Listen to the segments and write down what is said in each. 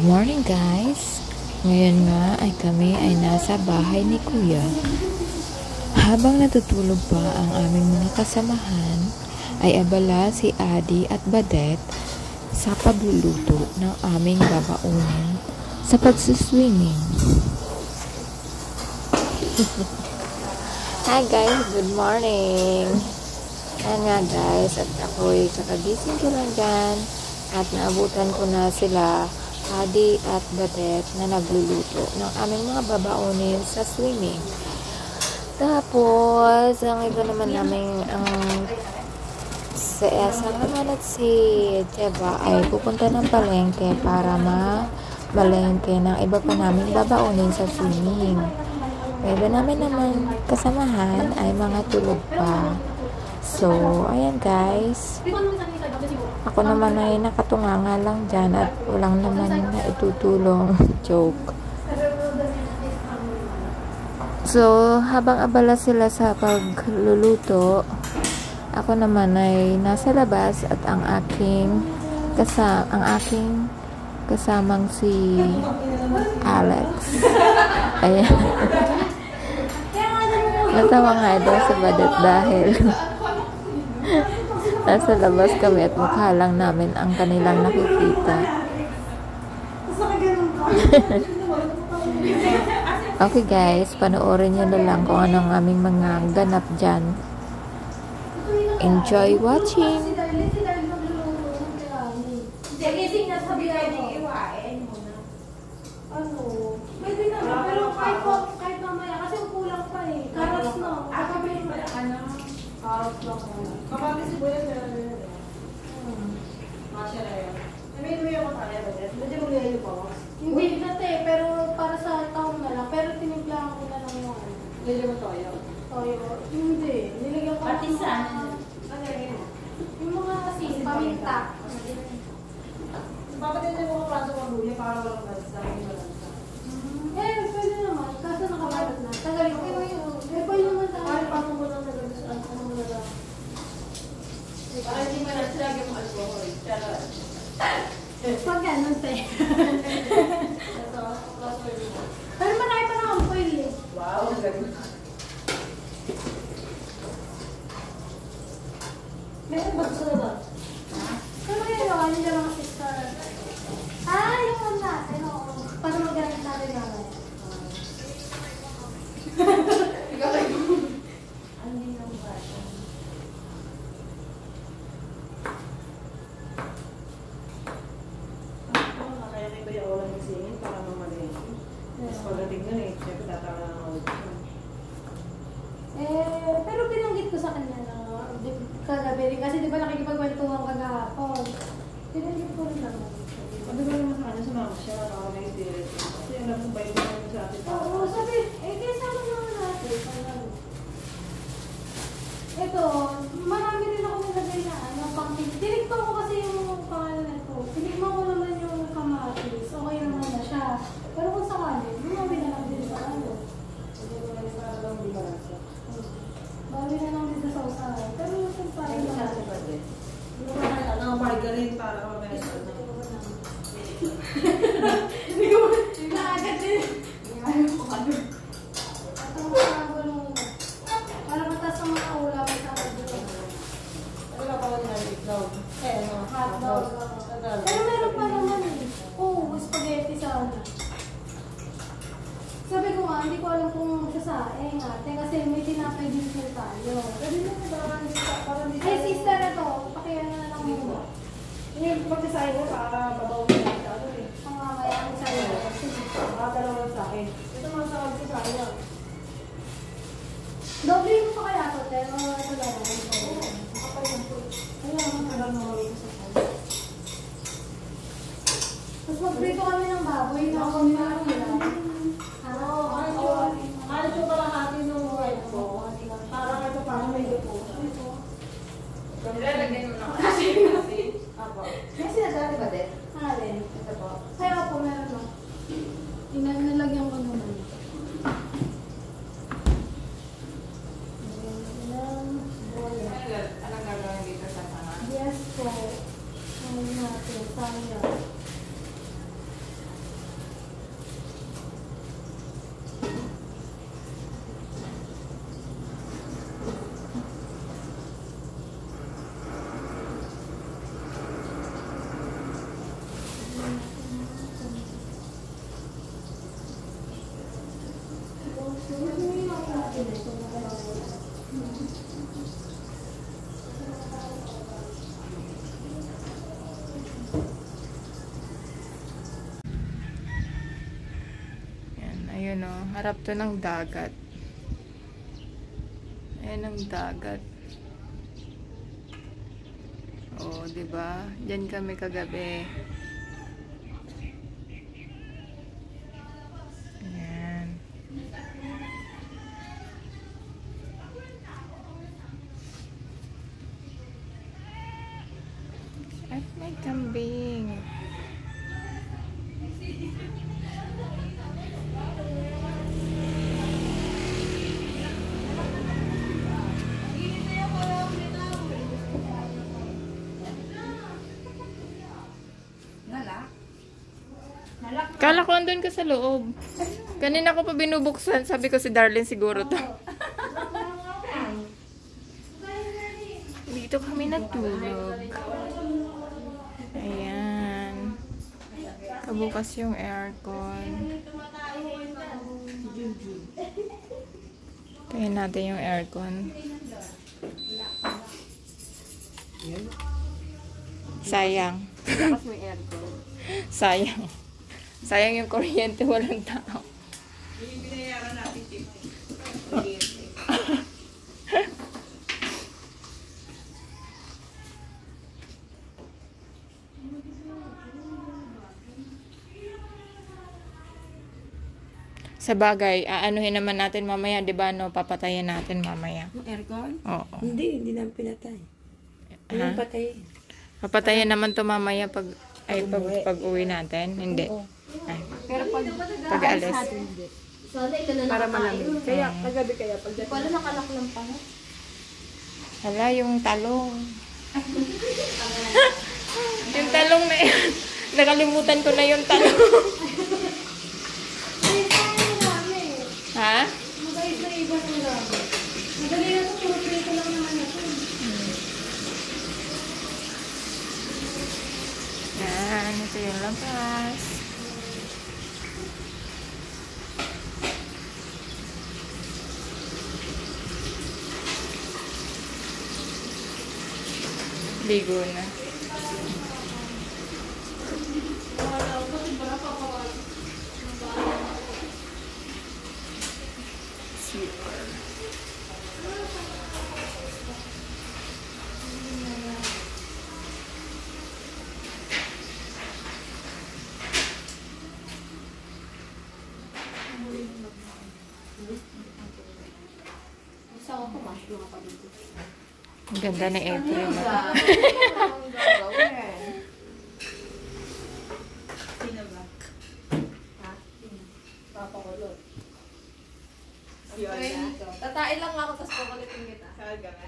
Good morning guys! Ngayon nga ay kami ay nasa bahay ni Kuya. Habang natutulog pa ang aming mga kasamahan, ay abala si Adi at Badet sa pagluluto ng aming babaunin sa pagsiswimming. Hi guys! Good morning! Ayan nga guys, at ako'y kakagising ko lang dyan at naabutan ko na sila Adi at Badet na nagluluto ng aming mga babaunin sa swimming. Tapos, ang iba naman namin si Esa naman at si Jeba ay pupunta ng palengke para malengke ng iba pa namin babaunin sa swimming. Iba namin naman kasamahan ay mga tulog pa. So, ayan guys. Ako naman ay nakatunganga lang dyan at walang naman na itutulong. Joke. So, habang abala sila sa pagluluto, ako naman ay nasa labas at ang aking kasamang si Alex. Ayan. Natawa nga daw sa Badet dahil nasa labas kami at mukha lang namin ang kanilang nakikita. Okay guys, panoorin nyo na lang kung anong aming mga ganap dyan. Enjoy watching! Pwede na, pero kahit mamaya, kasi kulang pa eh. Karas no. Karas lang ko. Kapag si Buya, masya na yun. May luya ko tayo ba dyan? Hindi mo luya yung bawas? Hindi dati, pero para sa taon na lang. Pero tinimplahan ko na lang yung ano. Hindi mo toyo? Toyo. Hindi. Nilagyan ko Partisan. Yung mga kasi, paminta. Bakit hindi mo kapraso ng luya para walang balsa? Pwede naman. Kaso nakabalat na. Tagalin ko. Pwede naman tagalin. Paano mo lang tagalin? Ano mo lang? Para hindi mo na silagyan mo alcohol. Charot. Pag ganun tayo. Pero marami pa naman foil eh. Wow, ang ganda. Meron ba gusto na ba? Pero yun o, ano dyan mga sister? Yung one natin, oo. Para magaling natin naman. Ikaw lang yung... Ano din ang bata? Kaya na iba yung oras ng singin para mamalengke. Mas pagdating nun eh, siyempre tatawag na ang audition. Pero binanggit ko sa kanya na kagabi rin. Kasi di ba nakikipagkwentuhan kagahapon? Binanggit ko rin naman. Sabi ko naman sa kanya, sumama siya, may spirit. Kasi alam mo ba yung naman sa atin? Oo, sabi, kaya sama naman natin. Ito, marami rin ako nilagay na tinikman ko kasi yung pangalan na ito. Tinikman ko naman yung kamatis. Okay naman na siya. Pero kung sakali, bumawi na lang din sa ano. Hindi ko na para lang di balansa. Bawi na lang din sa usahan. Pero kung parang Ay, sa atin pa din. Hindi ko na margarine para mamaya sa ano. Hindi ko agad din. Ayaw ko ano. Para matas ang mga ulam sa kadyo. Ano ka pala niya? Itlog. Hotdog. Pero meron pa naman eh. Oo, spaghetti sa ano. Sabi ko nga, hindi ko alam kung sasaing ate kasi may tinapay din po tayo. Pwede na para hindi Ay, sister na to. Pakiyan na lang mo. Yung pagkasahin mo para babaw mo na ano eh. Ang mamaya ang sa'yo. Dalawa sa akin. Ito mga sa akin sa akin lang. Doble mo pa kaya to, pero ito lang. Kapag yung po. Ayun, Ang tagal na wala sa akin. tapos magprito kami ng baboy na ako nila. Kahit yung kalahati ng white ko, parang ito parang may lupo. Nilalagyan mo na kasi. Apo. May sinasabi ba din? Alin? Ito po. Kaya po, meron na. Nilagyan ko naman. Anong gagawin dito sa sana? Yes po. Sayang. ano, harap to ng dagat. Ayan ang dagat. Oh, 'di ba? Diyan kami kagabi. Ayan. At may kambing. Kala ko andun ka sa loob. Kanina ko pa binubuksan. Sabi ko si Darlene siguro to. Dito kami natulog. Ayan. Kabukas yung aircon. Tayin natin yung aircon. Sayang. Tapos may aircon. Sayang. Sayang yung kuryente, walang tao. Yung binayaran natin tip. Sa bagay, aanuhin naman natin mamaya, 'di ba? No, papatayin natin mamaya. Yung aircon? Oo. Hindi namin pinatay. Ha? Yung patay. Papatayin naman to mamaya pag uwi natin. Hindi. Ay, Pero pag alis. Sana ito na para malamig. Kaya, Mm. kagabi kaya, pagdating. Wala nakalak lang pa. Hala, yung talong. Yung talong na yun. Nakalimutan ko na yung talong. Ay, kaya marami. Ha? Mabait na iba sa marami. Madali na ito, puro ito lang naman ito. Yan, ito yung labas. Ligo na. Isa ako pumash mga pabito. Ang ganda na April. Sino ba? Ha? Papakulot. Si Olga? Tatain lang ako, tapos pakulitin kita. Sa Olga ka?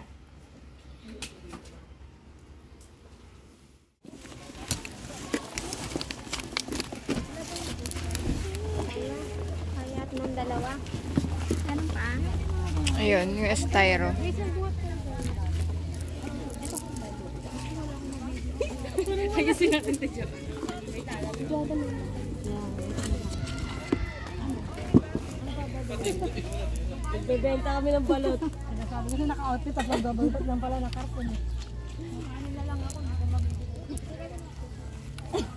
Hayat ng dalawa. Ano pa? Ayun, yung styro. Ayusin natin ito. Nagbebenta kami ng balot. Sabi ko naka-outfit, tapos nagbabalot lang pala na karton.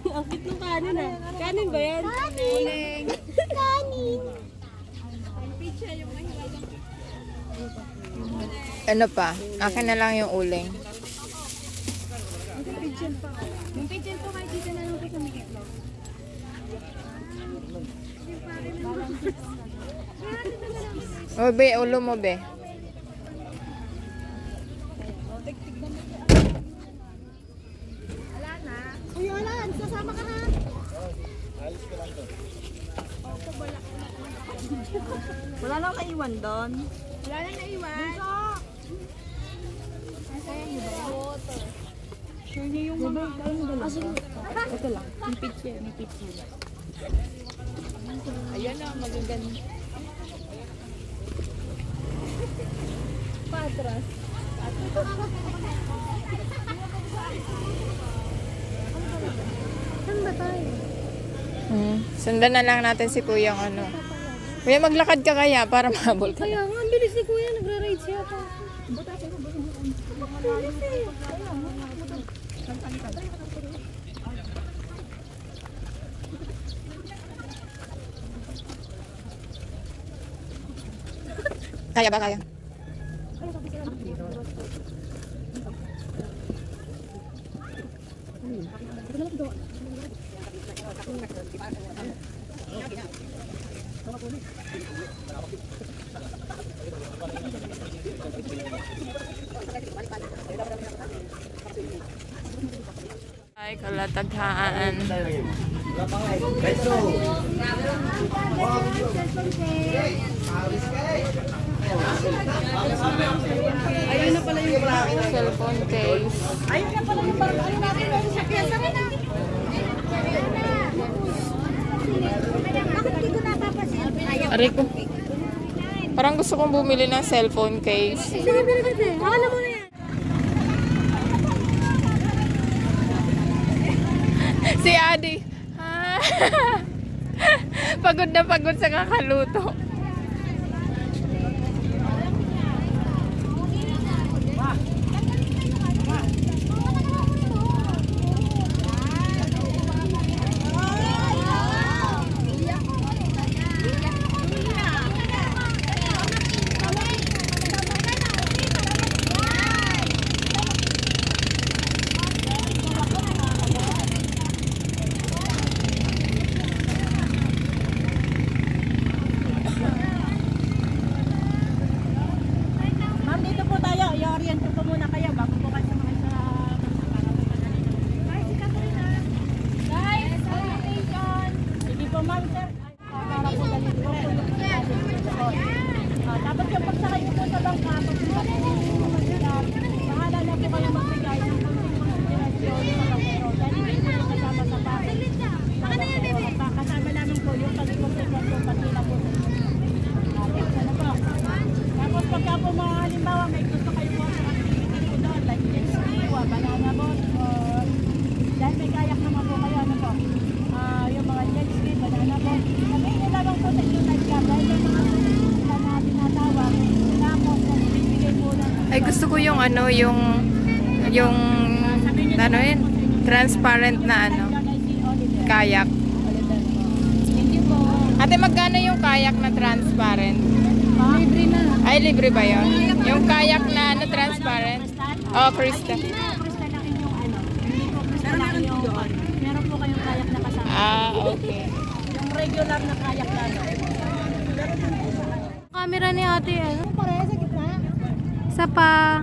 Ang cute ng kanin ah. Kanin ba yan? Kanin! Kanin! Ano pa? Akin na lang yung uling. Yung pigeon po kahit dito na lang po sa miklo. O, be, ulo mo, be. Wala na. Uy, wala. Sasama ka ha. Wala nang naiwan doon. Wala na naiwan. Sure niyo yung mga... Ito lang. Yung picture. May picture. Ayan na, magaganda. Patras. Saan ba tayo? Sundan na lang natin si Kuyang ano. Kuya, maglakad ka kaya para mahabol ka. Kaya nga, ang bilis ni Kuya. Nagra-ride siya pa. Kaya ba, kaya? Ay, kalataghaan. Ayun na pala yung bracket. Cellphone case. Ayun na pala yung bracket. Ayun natin yung sa pyesa na. Bakit hindi ko napapasin? Ayaw. Aray ko. Parang gusto kong bumili ng cellphone case. Sige, bili ka din. Akala mo na yan. Si Adi. Pagod na pagod sa kakaluto. Ma'am, dito po tayo. I-orient ko po muna kayo bago po kayo sa mga sa... Guys, orientation! Sige po, ma'am, sir. Para po dali po po yung tapos yung pagsakay ko po sa bangka, pagpunta po bahala na po kayo magbigay ng konting konsiderasyon sa bangkero. Dahil hindi po yung kasama sa bahay. Kasama namin po yung pag-konsiderasyon pati na po sa ano po. Tapos pagka po mga halimbawa may gusto kayo po sa activity po doon, like jet ski, banana boat, or dahil may kayak naman po kayo, ano po, yung mga jet ski, banana boat, sabihin nyo lamang po sa inyo nightcap, dahil may mga sila na tinatawag, tapos nagbibigay po lang. Ay, gusto ko yung ano, yung ano yun, transparent na ano, kayak. Hindi po. Ate, magkano yung kayak na transparent? Libre na. Ay, libre ba yun? Yung kayak na ano, transparent? Oh, Krista. Hindi po crystal yung ano, hindi po crystal yung meron po kayong kayak na kasama. Ah, okay. Yung regular na kayak lang. Camera ni ate, ano? Pareha sa gitna. Sa pa.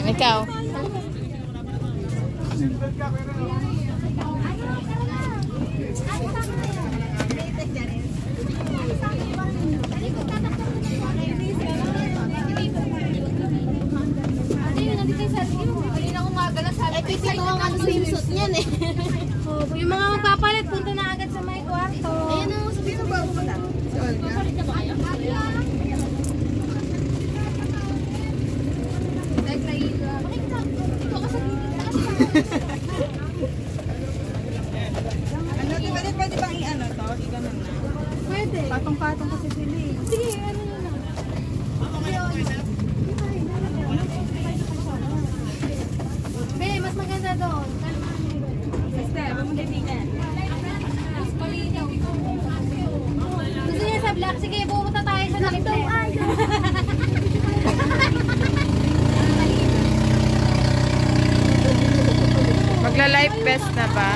Ikaw? Yung mga magpapalit, punta na agad sa may kwarto. Ayun o, sabihin mo ba ako na? Ano, pwede bang i-ano to? I-ganon na. Pwede. Patong-patong kasi sila eh. Sige, ano na lang. Be, mas maganda doon. Sister, ba mo datingan? Gusto niya sa black? Sige, pumunta tayo sa nakita. Magla-live fest na ba?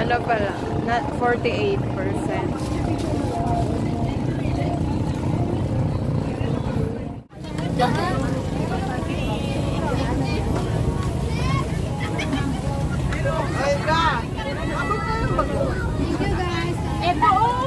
Ano pala? 48%. Eto, oh!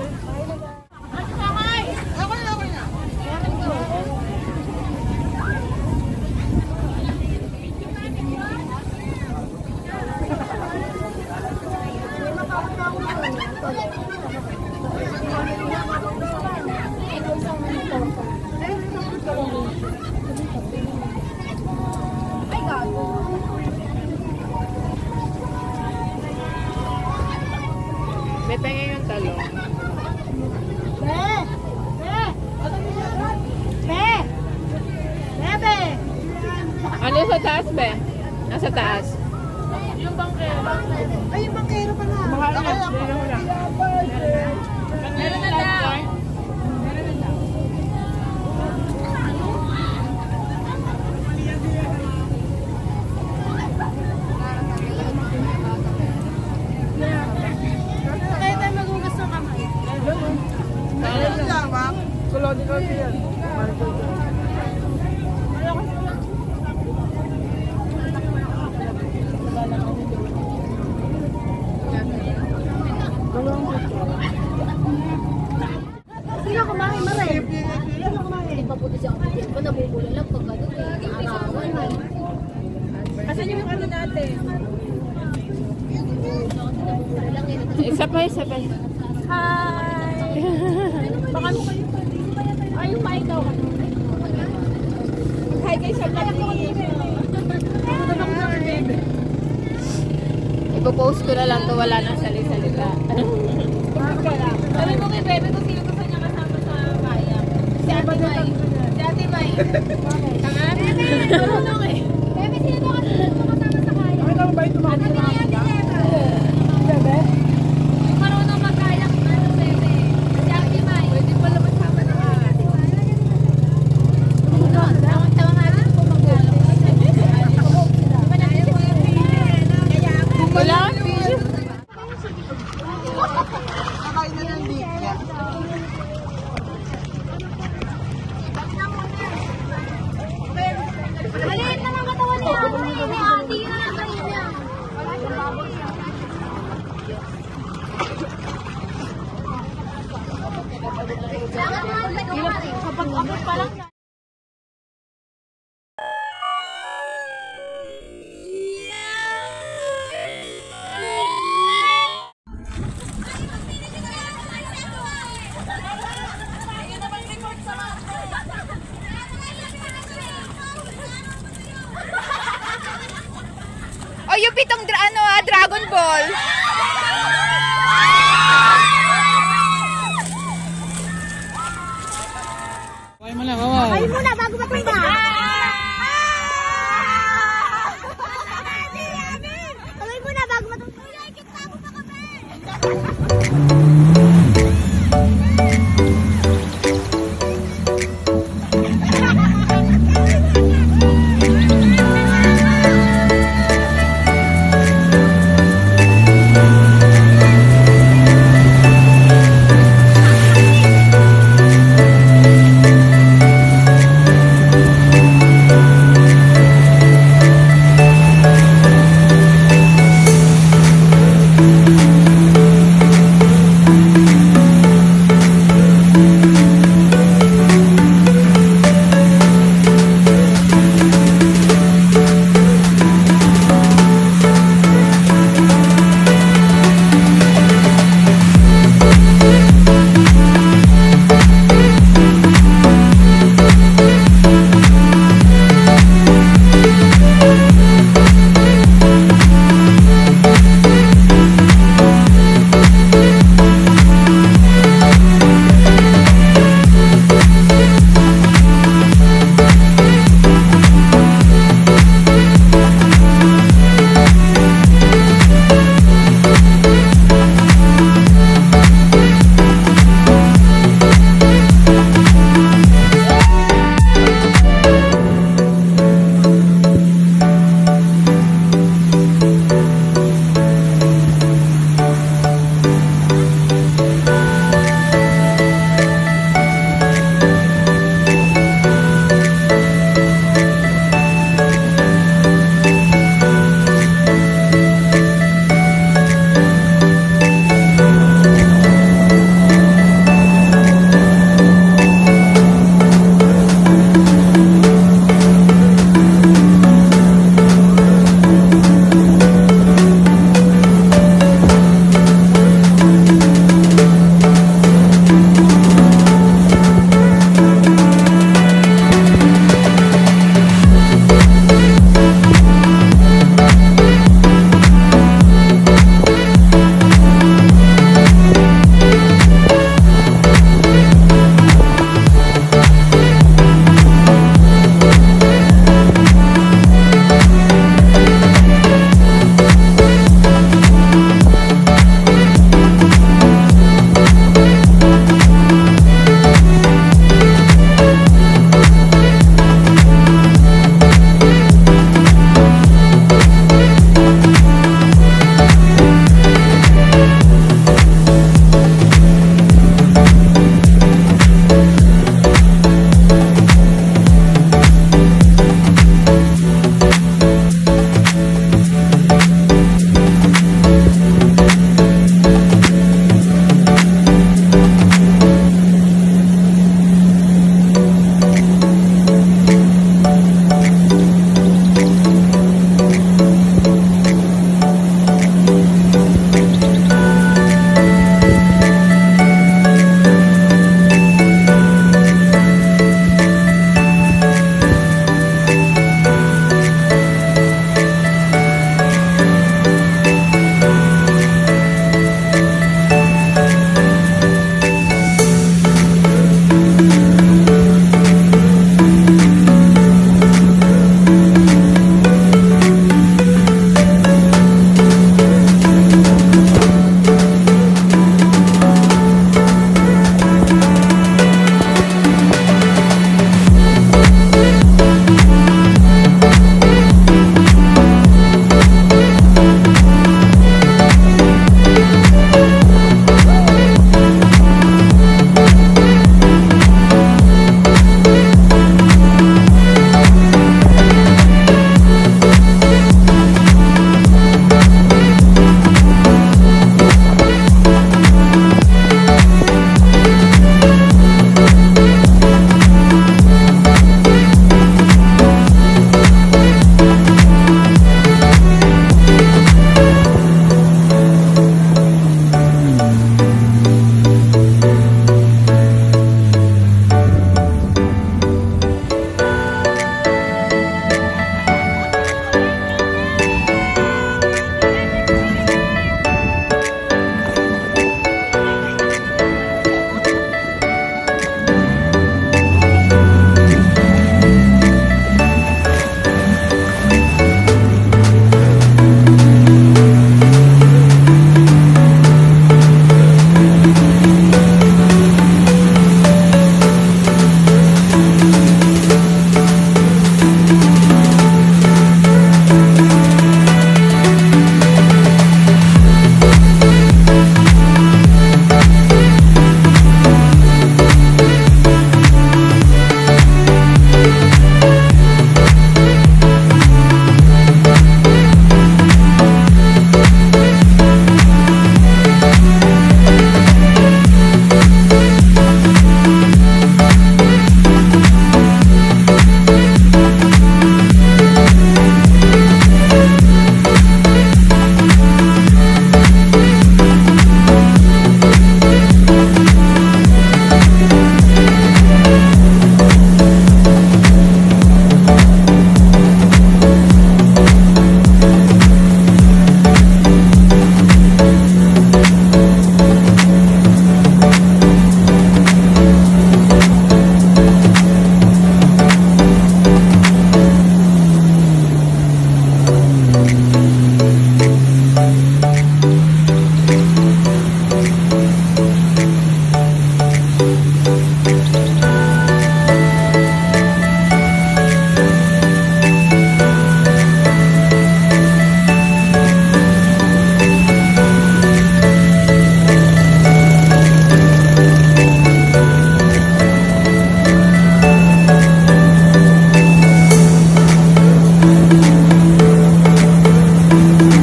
May pengen yung talong. Ano sa taas, be? Nasa taas. Yung bangkero. Ay, yung bangkero pa na. Mahal na. Meron na lang. Kaya tayo magugas ng kamay. Kulod ko yan. Sino kumain, Maray? Sino kumain? Di ba puti siya ang puti ko? Nabubula lang pag ano eh. Arawan eh. Asan yung ano natin? Nabubula lang eh. Isa pa. Hi! Baka mo kayo pa. Ay, yung maikaw ka. Hi guys, I'm not Ipo-post ko na lang to, wala nang salita. Sabi mo kay Bebe kung sino gusto niya kasama sa bayan. Si Ate May. Si Ate May. Tanga? Marunong eh. Bebe, sino to kasama sa kaya? Ay, naman ba ito mga Ate May, Ate Bebe. Yung marunong magkayak na ano, Bebe. Si Ate May. Pwede pala magsama na kaya. Tawang natin kung magkayak. Wala. Nakain na ng beef niya. Maliit naman katawan ni Ate. Ni Ate yun ang kain niya. Wala siya baboy niya. Kapag ako pa lang Oh, yung pitong Dragon Ball. kain muna bago matumba. Kain muna bago matumba. Bye.